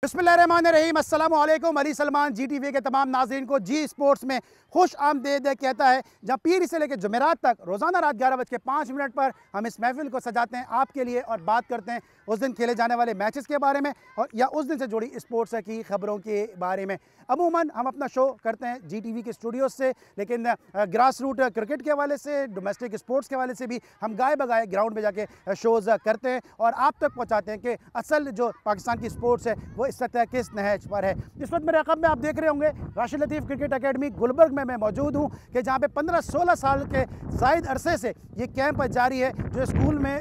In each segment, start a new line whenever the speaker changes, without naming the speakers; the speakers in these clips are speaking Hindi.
बिस्मिल्लाहिर्रहमानिर्रहीम, अस्सलाम वालेकुम। अली सलमान GTV के तमाम नाज़रीन को जी स्पोर्ट्स में खुश आमदीद कहता है, जहाँ पीर से लेकर जुमेरात तक रोज़ाना रात 11:05 पर हम इस महफिल को सजाते हैं आपके लिए और बात करते हैं उस दिन खेले जाने वाले मैचेस के बारे में और या उस दिन से जुड़ी स्पोर्ट्स की ख़बरों के बारे में। अमूमन हम अपना शो करते हैं GTV के स्टूडियोज़ से, लेकिन ग्रास रूट क्रिकेट के हवाले से, डोमेस्टिक स्पोर्ट्स के हवाले से भी हम गाए बगाए ग्राउंड में जाके शोज़ करते हैं और आप तक पहुँचाते हैं कि असल जो पाकिस्तान की स्पोर्ट्स है वो इस सतह किस नहज पर है। इस वक्त मेरे रकम में आप देख रहे होंगे राशिद लतीफ़ क्रिकेट अकेडमी गुलबर्ग में मैं मौजूद हूँ कि जहाँ पे 15-16 साल के ज़ायद अरसे से ये कैंप जारी है, जो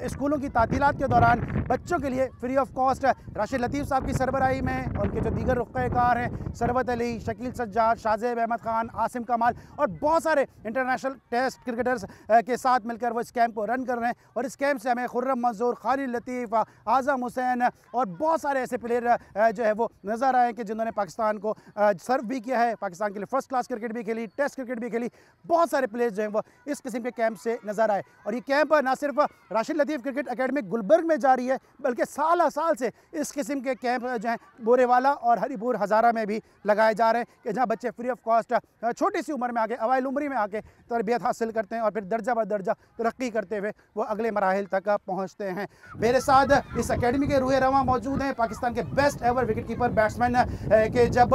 स्कूलों की तातीलात के दौरान बच्चों के लिए फ्री ऑफ कॉस्ट राशिद लतीफ़ साहब की सरबराही में उनके जो दीगर रुक़्क़ाकार हैं सरवत अली, शकील सज्जाद, शाहज़ेब अहमद ख़ान, आसिम कमाल और बहुत सारे इंटरनेशनल टेस्ट क्रिकेटर्स के साथ मिलकर वो इस कैंप को रन कर रहे हैं। और इस कैंप से हमें खुर्रम मंजूर, खालिद लतीफ़, आज़म हुसैन और बहुत सारे ऐसे प्लेयर जो है वो नज़र आए कि जिन्होंने पाकिस्तान को सर्व भी किया है, पाकिस्तान के लिए फ़र्स्ट क्लास क्रिकेट भी खेली, टेस्ट क्रिकेट भी खेली। बहुत सारे प्लेयर्स जो हैं वो इस किस्म के कैंप से नज़र आए और ये कैंप ना सिर्फ राशिद लतीफ़ क्रिकेट अकेडमी गुलबर्ग में जारी है, बल्कि साल से इस किस्म के कैंप जो हैं बोरेवाला और हरीपुर हज़ारा में भी लगाए जा रहे हैं कि जहाँ बच्चे फ्री ऑफ कॉस्ट छोटी सी उम्र में आके, अवाइल उम्री में आके तरबियत हासिल करते हैं और फिर दर्जा ब दर्जा तरक्की करते हुए वो अगले मराहिल तक पहुँचते हैं। मेरे साथ इस अकेडमी के रूह रवां मौजूद हैं पाकिस्तान के best ever wicket keeper batsman के जब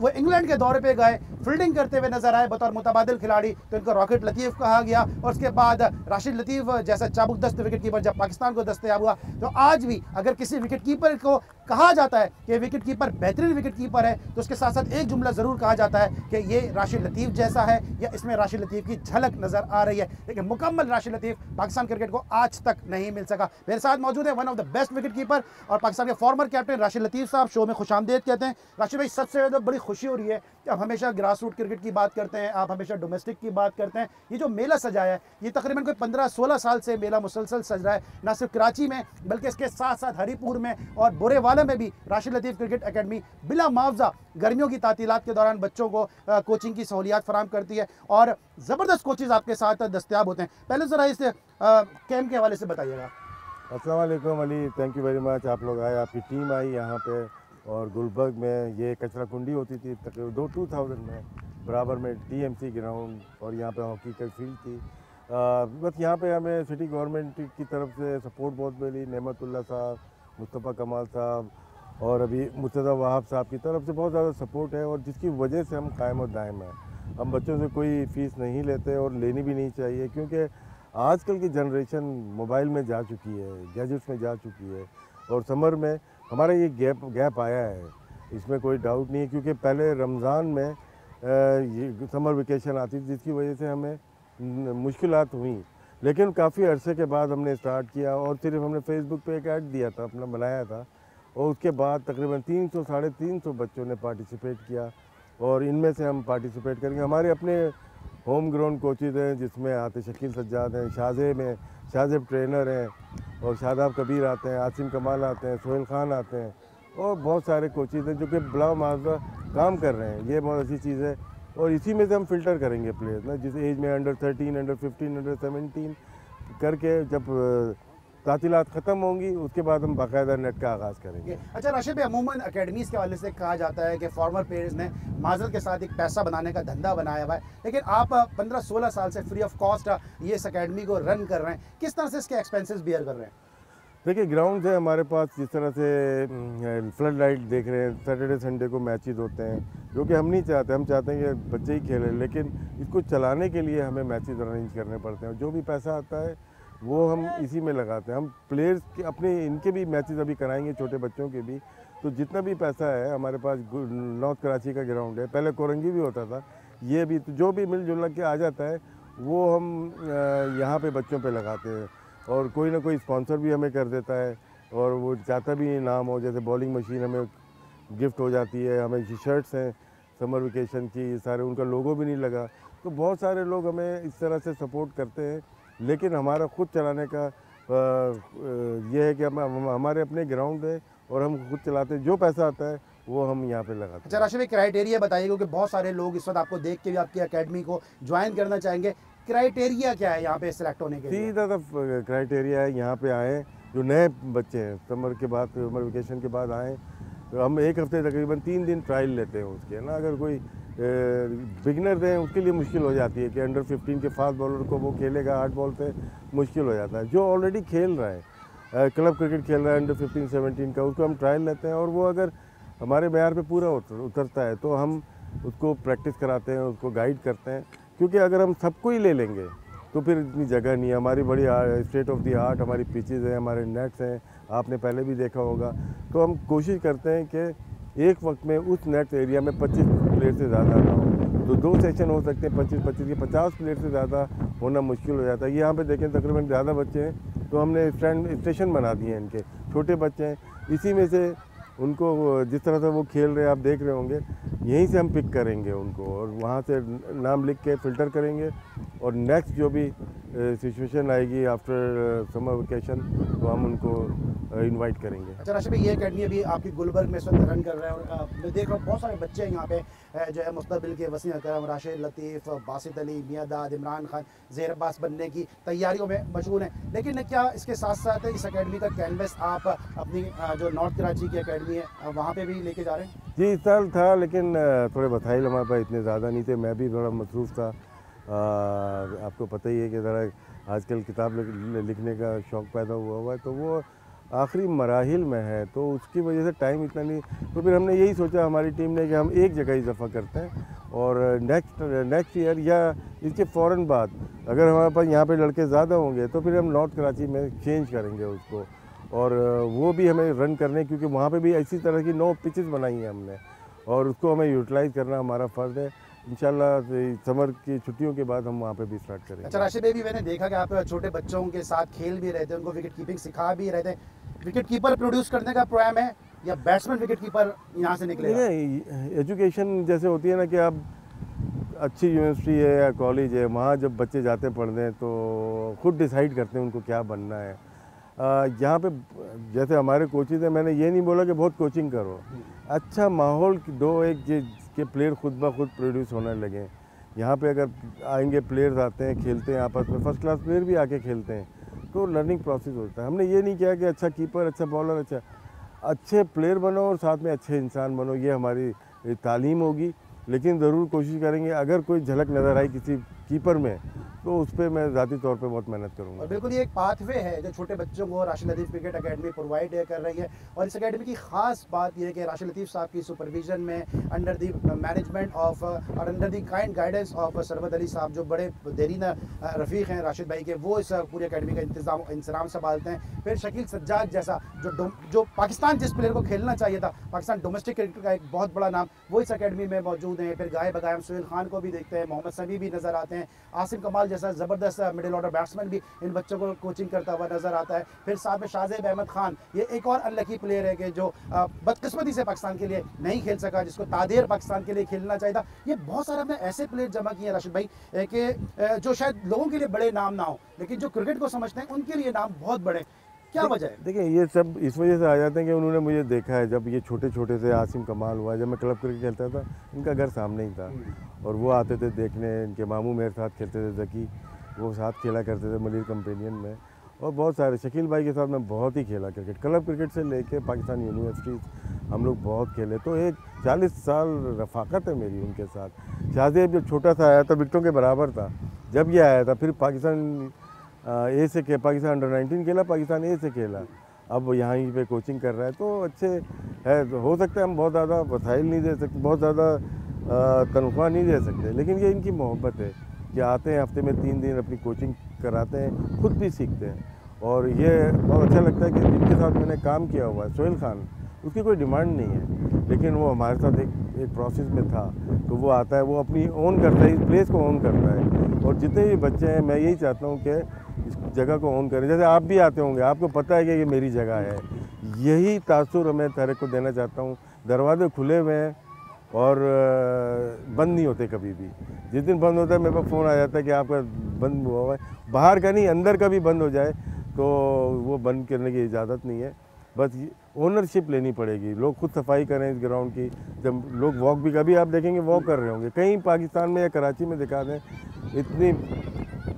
वो इंग्लैंड के दौरे पे गए फील्डिंग करते हुए नजर आए बतौर मुतबादिल खिलाड़ी तो इनको रॉकेट लतीफ़ कहा गया और उसके बाद राशिद लतीफ़ जैसा चाबुक दस्त विकेट कीपर जब पाकिस्तान को दस्तयाब हुआ तो आज भी अगर किसी विकेट कीपर को कहा जाता है कि विकेट कीपर बेहतरीन विकेट कीपर है तो उसके साथ साथ एक जुमला ज़रूर कहा जाता है कि ये राशिद लतीफ़ जैसा है या इसमें राशिद लतीफ़ की झलक नज़र आ रही है, लेकिन मुकम्मल राशिद लतीफ़ पाकिस्तान क्रिकेट को आज तक नहीं मिल सका। मेरे साथ मौजूद है one of the best wicket keeper और पाकिस्तान के फॉर्मर कैप्टन राशिद लतीफ़ साहब। शो में खुशामदीद कहते हैं। राशिद भाई, सबसे ज़्यादा बड़ी खुशी हो रही है कि आप हमेशा ग्रास रूट क्रिकेट की बात करते हैं, आप हमेशा डोमेस्टिक की बात करते हैं। ये जो मेला सजाया है ये तकरीबन कोई 15-16 साल से मेला मुसलसल सज रहा है, ना सिर्फ कराची में बल्कि इसके साथ साथ हरीपुर में और बोरेवाला में भी राशिद लतीफ़ क्रिकेट अकेडमी बिला मुआवजा गर्मियों की तातीलात के दौरान बच्चों को कोचिंग की सहूलियात फराम करती है और ज़बरदस्त कोचेज़ आपके साथ दस्तयाब होते हैं। पहले ज़रा इस कैंप के हवाले से बताइएगा।
अस्सलाम वालेकुम Ali, thank you very much. आप लोग आए, आपकी टीम आई यहाँ पे और गुलबर्ग में ये कचरा कुंडी होती थी तकरीबन 2000 में, बराबर में TMC ग्राउंड और यहाँ पे हॉकी का फील्ड थी। बस यहाँ पे हमें सिटी गवर्नमेंट की तरफ से सपोर्ट बहुत मिली, नेमतुल्लाह साहब, मुस्तफ़ा कमाल साहब और अभी मुर्तज़ा वहाब साहब की तरफ से बहुत ज़्यादा सपोर्ट है और जिसकी वजह से हम कायम और दायम हैं। हम बच्चों से कोई फ़ीस नहीं लेते और लेनी भी नहीं चाहिए क्योंकि आजकल की जनरेशन मोबाइल में जा चुकी है, गैजेट्स में जा चुकी है और समर में हमारा ये गैप आया है, इसमें कोई डाउट नहीं है क्योंकि पहले रमज़ान में ये समर वेकेशन आती थी जिसकी वजह से हमें मुश्किलात हुई, लेकिन काफ़ी अरसे के बाद हमने स्टार्ट किया और सिर्फ हमने फेसबुक पे एक ऐड दिया था, अपना बनाया था और उसके बाद तकरीबन 300-350 बच्चों ने पार्टिसिपेट किया और इनमें से हम पार्टिसिपेट करेंगे। हमारे अपने होम ग्राउंड कोचेज़ हैं जिसमें आते शकील सज्जाद हैं, शाहज़ेब ट्रेनर हैं और शादाब कबीर आते हैं, आसिम कमाल आते हैं, सोहेल ख़ान आते हैं और बहुत सारे कोचेज़ हैं जो कि बिला मुआवजा काम कर रहे हैं। ये बहुत अच्छी चीज़ है और इसी में से हम फ़िल्टर करेंगे प्लेयर्स ना, जिस एज में अंडर 13, अंडर 15, अंडर 17 करके जब तातीलात ख़त्म होंगी उसके बाद हम बाकायदा नेट का आगाज़ करेंगे।
अच्छा राशिद भाई, अमूमन अकेडमीज़ के हवाले से कहा जाता है कि फॉर्मर प्लेयर्स ने माजरत के साथ एक पैसा बनाने का धंधा बनाया हुआ है, लेकिन आप 15-16 साल से फ्री ऑफ कॉस्ट ये इस अकेडमी को रन कर रहे हैं, किस तरह से इसके एक्सपेंसेस बियर कर रहे हैं?
देखिए, ग्राउंड है हमारे पास, जिस तरह से फ्लड लाइट देख रहे हैं, सैटरडे संडे को मैचेस होते हैं जो कि हम नहीं चाहते, हम चाहते हैं कि बच्चे ही खेलें, लेकिन इसको चलाने के लिए हमें मैचेस अरेंज करने पड़ते हैं और जो भी पैसा आता है वो हम इसी में लगाते हैं। हम प्लेयर्स के अपने इनके भी मैचेस अभी कराएंगे, छोटे बच्चों के भी, तो जितना भी पैसा है हमारे पास नॉर्थ कराची का ग्राउंड है, पहले कोरंगी भी होता था, ये भी, तो जो भी मिलजुल के आ जाता है वो हम यहाँ पे बच्चों पे लगाते हैं और कोई ना कोई स्पॉन्सर भी हमें कर देता है और वो चाहता भी इनाम हो, जैसे बॉलिंग मशीन हमें गिफ्ट हो जाती है, हमें शर्ट्स हैं समर वेकेशन की, सारे उनका लोगो भी नहीं लगा, तो बहुत सारे लोग हमें इस तरह से सपोर्ट करते हैं। लेकिन हमारा खुद चलाने का ये है कि हमारे अपने ग्राउंड है और हम खुद चलाते हैं, जो पैसा आता है वो हम यहाँ पे लगाते हैं।
अच्छा राशिद भाई, क्राइटेरिया बताइए क्योंकि बहुत सारे लोग इस वक्त आपको देख के भी आपकी अकेडमी को ज्वाइन करना चाहेंगे, क्राइटेरिया क्या है यहाँ पे सिलेक्ट होने के लिए?
सीधा क्राइटेरिया है, यहाँ पे आए जो नए बच्चे हैं, समर के बाद, समर वेकेशन के बाद आए, तो हम एक हफ्ते तकरीबन 3 दिन ट्रायल लेते हैं उसके ना। अगर कोई बिगनर हैं उसके लिए मुश्किल हो जाती है कि अंडर 15 के फास्ट बॉलर को वो खेलेगा, हार्ड बॉल से मुश्किल हो जाता है। जो ऑलरेडी खेल रहा है, क्लब क्रिकेट खेल रहा है अंडर 15-17 का, उसको हम ट्रायल लेते हैं और वो अगर हमारे मैयार पे पूरा उतरता है तो हम उसको प्रैक्टिस कराते हैं, उसको गाइड करते हैं। क्योंकि अगर हम सबको ही ले लेंगे तो फिर इतनी जगह नहीं है। हमारी बड़ी स्टेट ऑफ द आर्ट हमारी पिचेज़ हैं, हमारे नेट्स हैं, आपने पहले भी देखा होगा। तो हम कोशिश करते हैं कि एक वक्त में उस नेट एरिया में 25 प्लेयर से ज़्यादा ना हो। तो 2 सेशन हो सकते हैं 25-25 के, 50 प्लेयर से ज़्यादा होना मुश्किल हो जाता है। यहाँ पे देखें तकरीबन ज़्यादा बच्चे हैं तो हमने स्टेशन बना दिए हैं इनके, छोटे बच्चे हैं, इसी में से उनको जिस तरह से वो खेल रहे हैं आप देख रहे होंगे, यहीं से हम पिक करेंगे उनको और वहाँ से नाम लिख के फ़िल्टर करेंगे और नेक्स्ट जो भी सिचुएशन आएगी आफ्टर समर वेकेशन तो हम उनको इनवाइट करेंगे।
अच्छा राशिद भाई, ये अकेडमी अभी आपकी गुलबर्ग में इस वक्त रन कर रहे हैं और मैं देख रहा हूँ बहुत सारे बच्चे हैं यहाँ पे जो है मुस्तकबिल के वसीम अकरम, राशिद लतीफ़, बासित अली, मियादाद, इमरान खान, ज़ेर अब्बास बनने की तैयारियों में मशगूल हैं। लेकिन क्या इसके साथ साथ इस अकेडमी का कैनवस आप अपनी जो नॉर्थ कराची की अकेडमी है वहाँ पे भी लेके जा रहे हैं?
जी, इस साल था लेकिन थोड़े वसाइल हमारे पास इतने ज़्यादा नहीं थे, मैं भी बड़ा मसरूफ़ था। आपको पता ही है कि ज़रा आजकल किताब लिखने का शौक़ पैदा हुआ है तो वो आखिरी मराहिल में है, तो उसकी वजह से टाइम इतना नहीं। तो फिर हमने यही सोचा हमारी टीम ने कि हम एक जगह ही इजाफा करते हैं और नेक्स्ट ईयर या इसके फ़ौरन बाद अगर हमारे पास यहाँ पे लड़के ज़्यादा होंगे तो फिर हम नॉर्थ कराची में चेंज करेंगे उसको और वो भी हमें रन करने, क्योंकि वहाँ पे भी इसी तरह की 9 पिचेस बनाई हैं हमने और उसको हमें यूटिलाइज़ करना हमारा फ़र्ज़ है। इंशाल्लाह समर की छुट्टियों के बाद हम वहाँ पे भी स्टार्ट करेंगे।
अच्छा राशिद भाई, भी मैंने देखा कि आप छोटे बच्चों के साथ खेल भी रहे थे, उनको विकेट कीपिंग सिखा भी रहे थे। विकेट कीपर प्रोड्यूस करने का प्रोग्राम है या बैट्समैन विकेट कीपर यहाँ से निकलेगा?
एजुकेशन जैसे होती है ना कि आप अच्छी यूनिवर्सिटी है या कॉलेज है, वहाँ जब बच्चे जाते पढ़ने हैं तो खुद डिसाइड करते हैं उनको क्या बनना है। यहाँ पे जैसे हमारे कोचेज़ हैं, मैंने ये नहीं बोला कि बहुत कोचिंग करो, अच्छा माहौल दो एक के प्लेयर खुद ब खुद प्रोड्यूस होने लगे। यहाँ पे अगर आएंगे प्लेयर्स आते हैं, खेलते हैं आपस में, फर्स्ट क्लास प्लेयर भी आके खेलते हैं तो लर्निंग प्रोसेस होता है। हमने ये नहीं किया कि अच्छा कीपर, अच्छा बॉलर, अच्छे प्लेयर बनो और साथ में अच्छे इंसान बनो, ये हमारी तालीम होगी। लेकिन ज़रूर कोशिश करेंगे अगर कोई झलक नज़र आई किसी कीपर में तो उस पर मैं ज़ाती तौर पे बहुत मेहनत करूँगा।
और बिल्कुल ये एक पाथवे है जो छोटे बच्चों को राशिद लतीफ़ क्रिकेट अकेडमी प्रोवाइड कर रही है। और इस अकेडमी की खास बात यह है कि राशिद लतीफ़ साहब की सुपरविजन में अंडर द मैनेजमेंट ऑफ और under the kind guidance of Sarbat Ali साहब, जो बड़े देरीना रफ़ीक हैं राशिद भाई के, वो इस पूरी अकेडमी का इंतजाम संभालते हैं। फिर शकील सज्जाद जैसा जो पाकिस्तान जिस प्लेयर को खेलना चाहिए था, पाकिस्तान डोमेस्टिक क्रिकेट का एक बहुत बड़ा नाम, वो इस अकेडमी में मौजूद हैं। फिर गाय बगायम सुहेल खान को भी देखते हैं, मोहम्मद समी भी नज़र आते हैं, आसिम कमाल जैसा ज़बरदस्त मिडिल ऑर्डर बैट्समैन भी इन बच्चों को कोचिंग करता हुआ नजर आता है। फिर साथ में शाहजेब अहमद खान, ये एक और अनलकी प्लेयर है कि जो बदकिस्मती से पाकिस्तान के लिए नहीं खेल सका, जिसको तादेर पाकिस्तान के लिए खेलना चाहिए था। ये बहुत सारे हमने ऐसे प्लेयर जमा किए राशिद भाई कि जो शायद लोगों के लिए बड़े नाम ना हो, लेकिन जो क्रिकेट को समझते हैं उनके लिए नाम बहुत बड़े। क्या वजह है?
देखिए ये सब इस वजह से आ जाते हैं कि उन्होंने मुझे देखा है जब ये छोटे छोटे से आसिम कमाल हुआ, जब मैं क्लब क्रिकेट खेलता था इनका घर सामने ही था और वो आते थे देखने। इनके मामू मेरे साथ खेलते थे, जकी वो साथ खेला करते थे मलिर कंपेनियन में, और बहुत सारे शकील भाई के साथ मैं बहुत ही खेला क्रिकेट, क्लब क्रिकेट से लेके पाकिस्तान यूनिवर्सिटीज़ हम लोग बहुत खेले। तो एक 40 साल रफाकत है मेरी उनके साथ। शाहजेब जब छोटा सा आया था विकेटों के बराबर था, जब ये आया था फिर पाकिस्तान ए से पाकिस्तान अंडर 19 खेला, पाकिस्तान ए से खेला, अब यहाँ पे कोचिंग कर रहा है। तो अच्छे है, तो हो सकता है हम बहुत ज़्यादा वसाइल नहीं दे सकते, बहुत ज़्यादा तनख्वाह नहीं दे सकते, लेकिन ये इनकी मोहब्बत है कि आते हैं हफ्ते में 3 दिन अपनी कोचिंग कराते हैं, खुद भी सीखते हैं। और ये बहुत अच्छा लगता है कि जिनके साथ मैंने काम किया हुआ है, सुहेल खान, उसकी कोई डिमांड नहीं है लेकिन वो हमारे साथ एक प्रोसेस में था, तो वो आता है, वो अपनी ओन करता है, इस प्लेस को ओन करता है। और जितने भी बच्चे हैं मैं यही चाहता हूँ कि इस जगह को ओन करें। जैसे आप भी आते होंगे, आपको पता है कि ये मेरी जगह है, यही तासुर मैं तहरीक को देना चाहता हूँ। दरवाजे खुले हुए हैं और बंद नहीं होते कभी भी। जिस दिन बंद होता है मेरे पास फ़ोन आ जाता है कि आपका बंद हुआ है, बाहर का नहीं अंदर का भी बंद हो जाए तो वो बंद करने की इजाज़त नहीं है। बस ओनरशिप लेनी पड़ेगी, लोग खुद सफाई करें इस ग्राउंड की। जब लोग वॉक भी, कभी आप देखेंगे वॉक कर रहे होंगे, कहीं पाकिस्तान में या कराची में दिखा दें, इतनी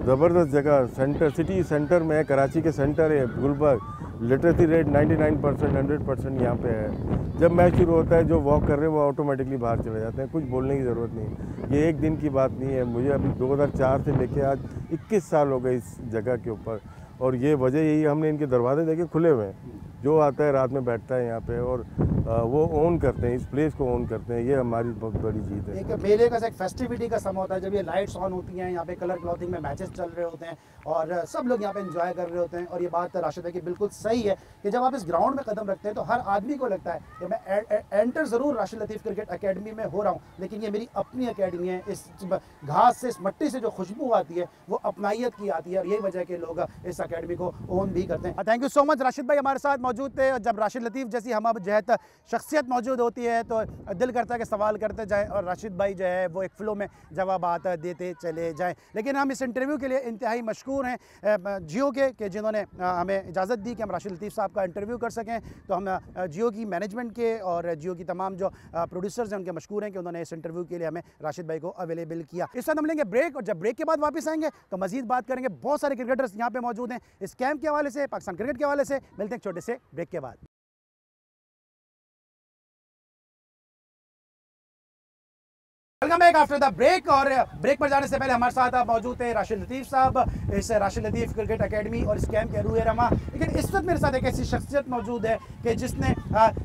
ज़बरदस्त जगह सेंटर, सिटी सेंटर में है, कराची के सेंटर है गुलबर्ग, लिटरेसी रेट 99% 100% यहाँ पे है। जब मैच शुरू होता है जो वॉक कर रहे हैं वो ऑटोमेटिकली बाहर चले जाते हैं, कुछ बोलने की ज़रूरत नहीं। ये एक दिन की बात नहीं है, मुझे अभी 2004 से लेके आज 21 साल हो गए इस जगह के ऊपर, और ये वजह यही, हमने इनके दरवाजे देखे खुले हुए हैं, जो आता है रात में बैठता है यहाँ पे और वो ओन करते हैं, इस प्लेस को ओन करते हैं, ये हमारी बहुत बड़ी जीत है।
एक मेले का एक फेस्टिविटी का समय होता है जब ये लाइट्स ऑन होती हैं, यहाँ पे कलर क्लॉथिंग में मैचेस चल रहे होते हैं और सब लोग यहाँ पे एंजॉय कर रहे होते हैं। और ये बात राशिद भाई की बिल्कुल सही है कि जब आप इस ग्राउंड में कदम रखते हैं तो हर आदमी को लगता है कि मैं एंटर ज़रूर राशिद लतीफ़ क्रिकेट अकेडमी में हो रहा हूँ, लेकिन ये मेरी अपनी अकेडमी है। इस घास से, इस मट्टी से जो खुशबू आती है वो अपनाइयत की आती है और यही वजह के लोग इस अकेडमी को ओन भी करते हैं। Thank you so much, Rashid भाई हमारे साथ मौजूद थे। जब राशिद लतीफ़ जैसी हम जहत शख्सियत मौजूद होती है तो दिल करता है कि सवाल करते जाएं और राशिद भाई जो है वो एक फ़्लो में जवाब देते चले जाएं। लेकिन हम इस इंटरव्यू के लिए इंतहाई मशकूर हैं जियो के जिन्होंने हमें इजाज़त दी कि हम राशिद लतीफ़ साहब का इंटरव्यू कर सकें। तो हम जियो की मैनेजमेंट के और जियो की तमाम जो प्रोड्यूसर्स हैं उनके मशकूर हैं कि उन्होंने इस इंटरव्यू के लिए हमें राशिद भाई को अवेलेबल किया। इस वक्त हम लेंगे ब्रेक और जब ब्रेक के बाद वापस आएंगे तो मज़ीद बात करेंगे। बहुत सारे क्रिकेटर्स यहाँ पे मौजूद हैं इस कैंप के हवाले से, पाकिस्तान क्रिकेट के हवाले से। मिलते हैं एक छोटे से ब्रेक के बाद। Welcome back after the break. और ब्रेक पर जाने से पहले हमारे साथ मौजूद थे राशिद लतीफ़ साहब, इस राशिद लतीफ़ क्रिकेट अकेडमी और इस कैंप के रूह रमा। लेकिन इस वक्त मेरे साथ एक ऐसी शख्सियत मौजूद है कि जिसने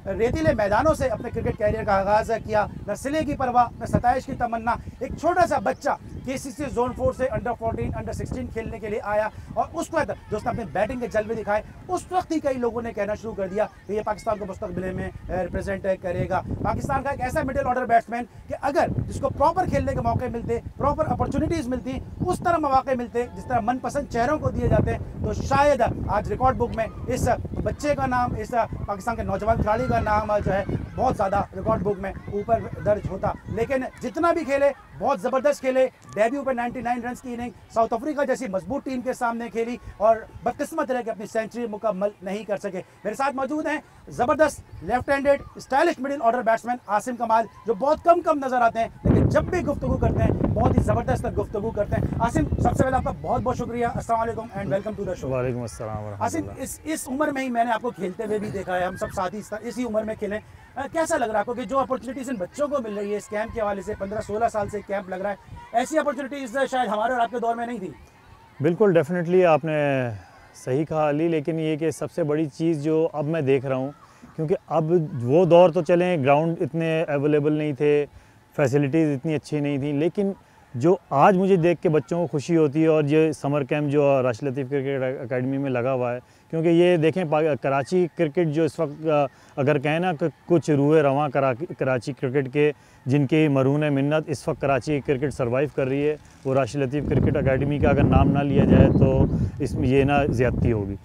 रेतीले मैदानों से अपने क्रिकेट कैरियर का आगाज़ किया। न सिले की परवाह, न सताइश की तमन्ना। एक छोटा सा बच्चा KCC जोन 4 से अंडर 14, अंडर 16 खेलने के लिए आया और उस वक्त जो उसने अपने बैटिंग के जलवे दिखाए, उस वक्त ही कई लोगों ने कहना शुरू कर दिया कि ये पाकिस्तान को मुस्तकबिल में रिप्रेजेंट करेगा। पाकिस्तान का एक ऐसा मिडिल ऑर्डर बैट्समैन कि अगर जिसको प्रॉपर खेलने के मौके मिलते, प्रॉपर अपॉर्चुनिटीज़ मिलती, उस तरह मौके मिलते जिस तरह मनपसंद चेहरों को दिए जाते, तो शायद आज रिकॉर्ड बुक में इस बच्चे का नाम, इस पाकिस्तान के नौजवान खिलाड़ी का नाम जो है बहुत ज़्यादा रिकॉर्ड बुक में ऊपर दर्ज होता। लेकिन जितना भी खेले, बहुत ज़बरदस्त खेले। डेब्यू पे 99 रन की इनिंग साउथ अफ्रीका जैसी मजबूत टीम के सामने खेली और बदकिस्मत रह के अपनी सेंचुरी मुकम्मल नहीं कर सके। मेरे साथ मौजूद हैं ज़बरदस्त left handed stylish middle order batsman Asim कमाल, जो बहुत कम नजर आते हैं लेकिन जब भी गुफ्तगू करते हैं बहुत ही ज़बरदस्त गुफ्तगू करते हैं। आसिम, सबसे पहले आपका बहुत बहुत शुक्रिया, अस्सलाम वालेकुम and welcome to the show.
वालेकुम अस्सलाम।
आसिम, इस उम्र में ही मैंने आपको खेलते हुए भी देखा है, हम सब साथी इसी उम्र में खेलें। कैसा लग रहा है आपको कि जो अपॉर्चुनिटीज़ इन बच्चों को मिल रही है इस कैंप के हवाले से, 15-16 साल से कैंप लग रहा है, ऐसी अपॉर्चुनिटीज़ शायद हमारे और आपके दौर में नहीं थी?
बिल्कुल, डेफिनेटली आपने सही कहा अली, लेकिन ये कि सबसे बड़ी चीज़ जो अब मैं देख रहा हूँ, क्योंकि अब वो दौर तो चले, ग्राउंड इतने अवेलेबल नहीं थे, फैसिलिटीज़ इतनी अच्छी नहीं थी, लेकिन जो आज मुझे देख के बच्चों को खुशी होती है और ये समर कैंप जो राशिद लतीफ़ क्रिकेट अकेडमी में लगा हुआ है, क्योंकि ये देखें कराची क्रिकेट जो इस वक्त अगर कहें ना कि कुछ रूह रवां कराची क्रिकेट के जिनके मरून मिन्नत इस वक्त कराची क्रिकेट सर्वाइव कर रही है, वो राशिद लतीफ़ क्रिकेट अकेडमी का अगर नाम ना लिया जाए तो इसमें ये ना ज़्यादती होगी।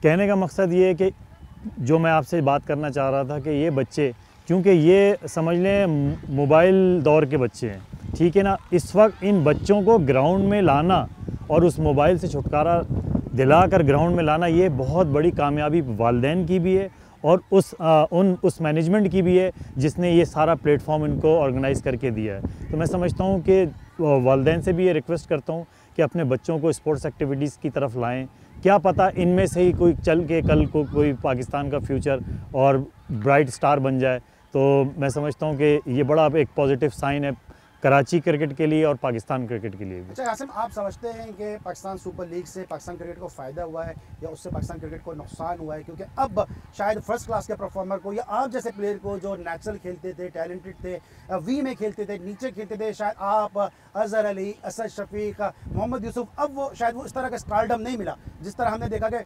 कहने का मकसद ये है कि जो मैं आपसे बात करना चाह रहा था कि ये बच्चे, क्योंकि ये समझ लें मोबाइल दौर के बच्चे हैं, ठीक है ना, इस वक्त इन बच्चों को ग्राउंड में लाना और उस मोबाइल से छुटकारा दिलाकर ग्राउंड में लाना, ये बहुत बड़ी कामयाबी वालिदैन की भी है और उस मैनेजमेंट की भी है जिसने ये सारा प्लेटफॉर्म इनको ऑर्गेनाइज़ करके दिया है। तो मैं समझता हूँ कि वालिदैन से भी ये रिक्वेस्ट करता हूँ कि अपने बच्चों को स्पोर्ट्स एक्टिविटीज़ की तरफ लाएं। क्या पता इनमें से ही कोई चल के कल को कोई पाकिस्तान का फ्यूचर और ब्राइट स्टार बन जाए। तो मैं समझता हूँ कि ये बड़ा एक पॉजिटिव साइन है कराची क्रिकेट के लिए और पाकिस्तान क्रिकेट के लिए भी।
अच्छा आसिम, आप समझते हैं कि पाकिस्तान सुपर लीग से पाकिस्तान क्रिकेट को फ़ायदा हुआ है या उससे पाकिस्तान क्रिकेट को नुकसान हुआ है? क्योंकि अब शायद फर्स्ट क्लास के परफॉर्मर को या आप जैसे प्लेयर को जो नेचुरल खेलते थे, टैलेंटेड थे, वी में खेलते थे, नीचे खेलते थे, शायद आप, अजहर अली, असद शफीक, मोहम्मद यूसुफ, अब वो शायद वो इस तरह का स्टारडम नहीं मिला जिस तरह हमने देखा कि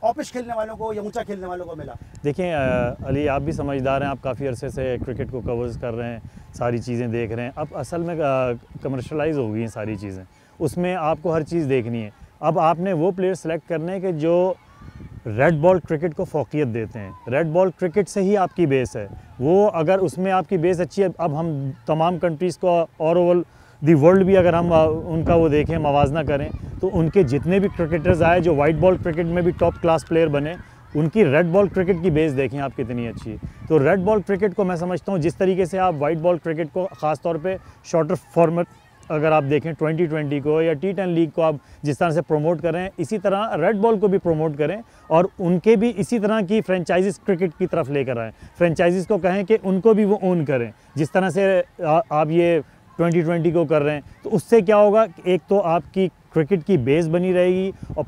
ऑफिस खेलने वालों को या ऊंचा खेलने वालों को मिला।
देखें अली, आप भी समझदार हैं, आप काफ़ी अरसे से क्रिकेट को कवर्स कर रहे हैं, सारी चीज़ें देख रहे हैं। अब असल में कमर्शलाइज हो गई हैं सारी चीज़ें, उसमें आपको हर चीज़ देखनी है। अब आपने वो प्लेयर सेलेक्ट करने हैं कि जो रेड बॉल क्रिकेट को फ़ौक़ियत देते हैं। रेड बॉल क्रिकेट से ही आपकी बेस है, वो अगर उसमें आपकी बेस अच्छी है, अब हम तमाम कंट्रीज़ को और ओवल दी वर्ल्ड भी अगर हम उनका वो देखें, मवाजना करें, तो उनके जितने भी क्रिकेटर्स आए जो वाइट बॉल क्रिकेट में भी टॉप क्लास प्लेयर बने, उनकी रेड बॉल क्रिकेट की बेस देखें आप कितनी अच्छी है। तो रेड बॉल क्रिकेट को मैं समझता हूँ जिस तरीके से आप वाइट बॉल क्रिकेट को ख़ास तौर पे शॉर्टर फॉर्मेट अगर आप देखें 2020 को या T10 लीग को आप जिस तरह से प्रमोट कर रहे हैं, इसी तरह रेड बॉल को भी प्रमोट करें और उनके भी इसी तरह की फ्रेंचाइजीज क्रिकेट की तरफ लेकर आएँ। फ्रेंचाइजीज़ को कहें कि उनको भी वो ओन करें, जिस तरह से आप ये 2020 को कर रहे हैं। तो उससे क्या होगा, एक तो आपकी क्रिकेट की बेस बनी रहेगी और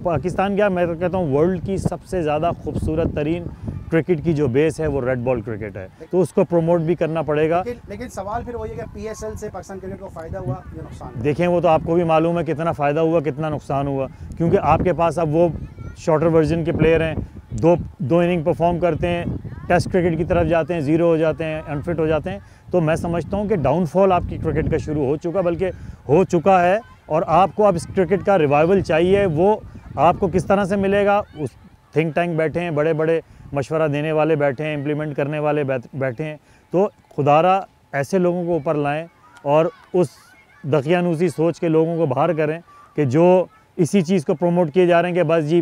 पाकिस्तान क्या, मैं कहता हूँ वर्ल्ड की सबसे ज़्यादा खूबसूरत तरीन क्रिकेट की जो बेस है वो रेड बॉल क्रिकेट है, तो उसको प्रमोट भी करना पड़ेगा।
लेकिन सवाल फिर वही है कि PSL से पाकिस्तान क्रिकेट को फ़ायदा हुआ या नुकसान?
देखें, वो तो आपको भी मालूम है कितना फ़ायदा हुआ कितना नुकसान हुआ, क्योंकि आपके पास अब वो शॉर्टर वर्जन के प्लेयर हैं, दो इनिंग परफॉर्म करते हैं, टेस्ट क्रिकेट की तरफ जाते हैं, ज़ीरो हो जाते हैं, अनफिट हो जाते हैं। तो मैं समझता हूँ कि डाउनफॉल आपकी क्रिकेट का शुरू हो चुका, बल्कि हो चुका है, और आपको अब इस क्रिकेट का रिवाइवल चाहिए। वो आपको किस तरह से मिलेगा? उस थिंक टैंक बैठे हैं, बड़े बड़े मशवरा देने वाले बैठे हैं, इम्प्लीमेंट करने वाले बैठे हैं। तो खुदारा ऐसे लोगों को ऊपर लाएं और उस दकियानूसी सोच के लोगों को बाहर करें कि जो इसी चीज़ को प्रमोट किए जा रहे हैं कि बस जी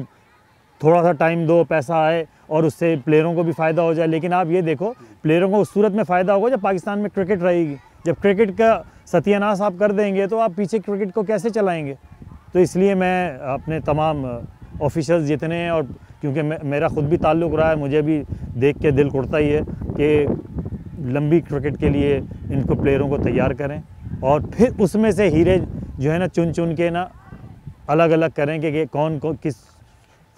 थोड़ा सा टाइम दो, पैसा आए और उससे प्लेयरों को भी फ़ायदा हो जाए। लेकिन आप ये देखो, प्लेयरों को उस सूरत में फ़ायदा होगा जब पाकिस्तान में क्रिकेट रहेगी। जब क्रिकेट का सत्यानाश आप कर देंगे तो आप पीछे क्रिकेट को कैसे चलाएंगे? तो इसलिए मैं अपने तमाम ऑफिशियल्स जितने हैं, और क्योंकि मेरा ख़ुद भी ताल्लुक़ रहा है, मुझे भी देख के दिल कुड़ता ही है कि लंबी क्रिकेट के लिए इनको प्लेयरों को तैयार करें और फिर उसमें से हीरे जो है ना चुन के ना अलग अलग करें कि कौन किस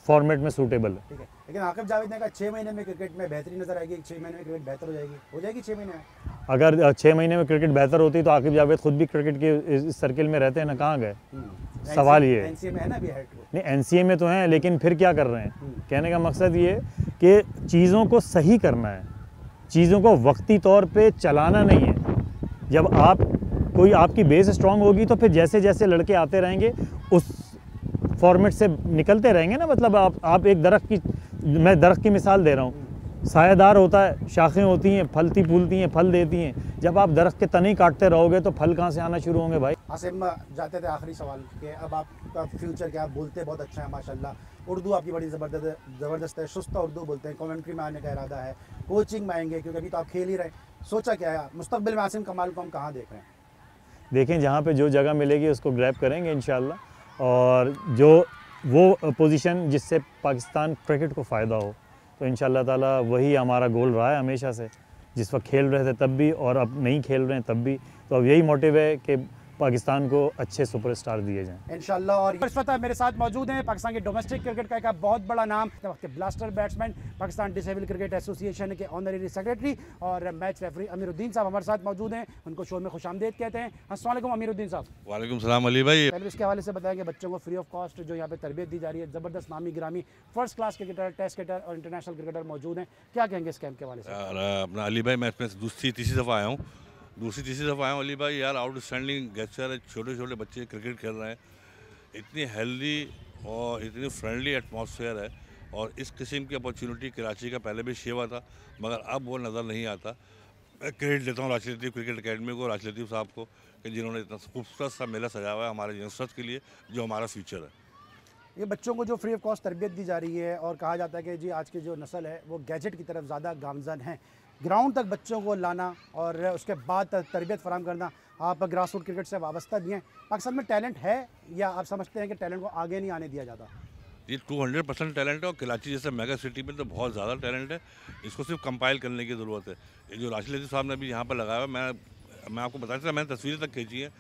फॉर्मेट में सूटेबल है।
ठीक है, लेकिन आकिब जावेद ने कहा 6 महीने में क्रिकेट में बेहतरी नजर आएगी, 6 महीने में क्रिकेट बेहतर हो जाएगी 6 महीने में?
अगर 6 महीने में क्रिकेट बेहतर होती तो आकिब जावेद खुद भी क्रिकेट के इस सर्किल में रहते हैं ना, कहाँ गए? सवाल ये है।
NCA में है ना अभी हेड को?
नहीं, NCA में तो हैं, लेकिन फिर क्या कर रहे हैं? कहने का मकसद ये कि चीज़ों को सही करना है, चीज़ों को वक्ती तौर पे चलाना नहीं है। जब आपकी बेस स्ट्रांग होगी तो फिर जैसे जैसे लड़के आते रहेंगे उस फॉर्मेट से निकलते रहेंगे ना। मतलब आप एक मैं दरख्त की मिसाल दे रहा हूँ, सायादार होता है, शाखें होती हैं, फलती फूलती हैं, फल देती हैं। जब आप दरख्त के तने काटते रहोगे तो फल कहाँ से आना शुरू होंगे भाई?
आसिम जाते थे आखिरी सवाल के, अब आपका फ्यूचर क्या? आप बोलते बहुत अच्छा है माशाल्लाह, उर्दू आपकी बड़ी ज़बरदस्त है, शुस्ता उर्दू बोलते हैं, कमेंट्री में आने का इरादा है, कोचिंग में आएंगे, क्योंकि अभी तो आप खेल ही रहे, सोचा क्या है मुस्तकबिल में आसिम कमाल को हम कहाँ देख रहे हैं?
देखें, जहाँ पे जो जगह मिलेगी उसको ग्रैब करेंगे इंशाल्लाह, और जो वो पोजीशन जिससे पाकिस्तान क्रिकेट को फ़ायदा हो, तो इंशाल्लाह ताला वही हमारा गोल रहा है हमेशा से। जिस वक्त खेल रहे थे तब भी और अब नहीं खेल रहे हैं तब भी, तो अब यही मोटिव है कि पाकिस्तान को अच्छे सुपरस्टार दिए जाएं
इंशाल्लाह। और इस वक्त मेरे साथ मौजूद हैं पाकिस्तान के डोमेस्टिक क्रिकेट का एक बहुत बड़ा नाम, वक्त के blaster batsman, Pakistan disable cricket association के ऑनररी सेक्रेटरी और मैच रेफरी अमीरुद्दीन साहब हमारे साथ मौजूद हैं। उनको शो में खुशामदीद कहते हैं। अस्सलाम वालेकुम अमीरुद्दीन साहब।
वालेकुम सलाम अली भाई।
पहले इसके हवाले से बताएंगे, बच्चों को फ्री ऑफ कॉस्ट जो यहाँ पे तरबियत दी जा रही है, ज़बरदस्त नामी गिरामी first class cricketer, test cricketer और इंटरनेशनल क्रिकेटर मौजूद हैं, क्या कहेंगे इस कैंप के हवाले से?
अपना अली भाई, मैं इसमें दूसरी तीसरी दफ़ा आया हूँ अली भाई। यार आउटस्टैंडिंग गेस्चर है, छोटे छोटे बच्चे क्रिकेट खेल रहे हैं, इतनी हेल्दी और इतनी फ्रेंडली एटमॉस्फेयर है। और इस किस्म की अपॉर्चुनिटी कराची का पहले भी शेवा था, मगर अब वो नज़र नहीं आता। मैं क्रेडिट देता हूँ राशिद लतीफ़ क्रिकेट अकेडमी को, राशिद लतीफ़ साहब को, कि जिन्होंने इतना खूबसूरत सा मेला सजाया हुआ है हमारे यंगस्टर्स के लिए, जो हमारा फ्यूचर है।
ये बच्चों को जो फ्री ऑफ कॉस्ट तरबियत दी जा रही है, और कहा जाता है कि जी आज की जो नस्ल है वो गैजेट की तरफ ज़्यादा गामज़न है, ग्राउंड तक बच्चों को लाना और उसके बाद तरबियत फराम करना, आप ग्रास रूट क्रिकेट से वाबस्ता भी हैं, पाकिस्तान में टैलेंट है या आप समझते हैं कि टैलेंट को आगे नहीं आने दिया जाता?
ये 200% टैलेंट है, और कराची जैसे मेगा सिटी में तो बहुत ज़्यादा टैलेंट है। इसको सिर्फ कंपाइल करने की ज़रूरत है। ये जो राशिद लतीफ़ साहब ने भी यहाँ पर लगाया है, मैं आपको बताया था, मैंने तस्वीरें तक खींची हैं।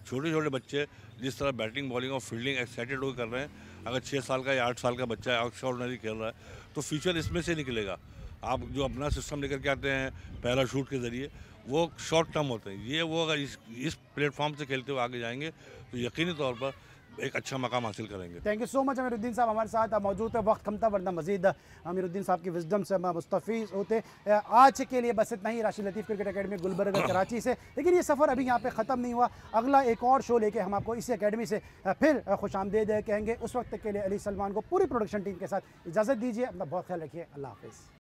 छोटे छोटे बच्चे जिस तरह बैटिंग बॉलिंग और फील्डिंग एक्साइटेड होकर कर रहे हैं, अगर 6 साल का या 8 साल का बच्चा है एक्स्ट्राऑर्डिनरी खेल रहा है, तो फ्यूचर इसमें से निकलेगा। आप जो अपना सिस्टम लेकर के आते हैं पैराशूट के ज़रिए, वो शॉर्ट टर्म होते हैं। ये वो अगर इस प्लेटफॉर्म से खेलते हुए आगे जाएंगे तो यकीनी तौर पर एक अच्छा मकाम हासिल करेंगे।
Thank you so much Amiruddin साहब, हमारे साथ मौजूद है। वक्त कम था वरना मजीद अमीरुद्दीन साहब की विजडम से हम मुस्तफ़ीज़ होते। आज के लिए बस इतना ही, राशिद लतीफ़ क्रिकेट अकेडमी गुलबर्ग कराची से। लेकिन ये सफ़र अभी यहाँ पे ख़त्म नहीं हुआ, अगला एक और शो लेके हम आपको इसी अकेडमी से फिर खुशामदीद कहेंगे। उस वक्त के लिए अली सलमान को पूरी प्रोडक्शन टीम के साथ इजाज़त दीजिए, अपना बहुत ख्याल रखिए, अल्लाह हाफ़िज़।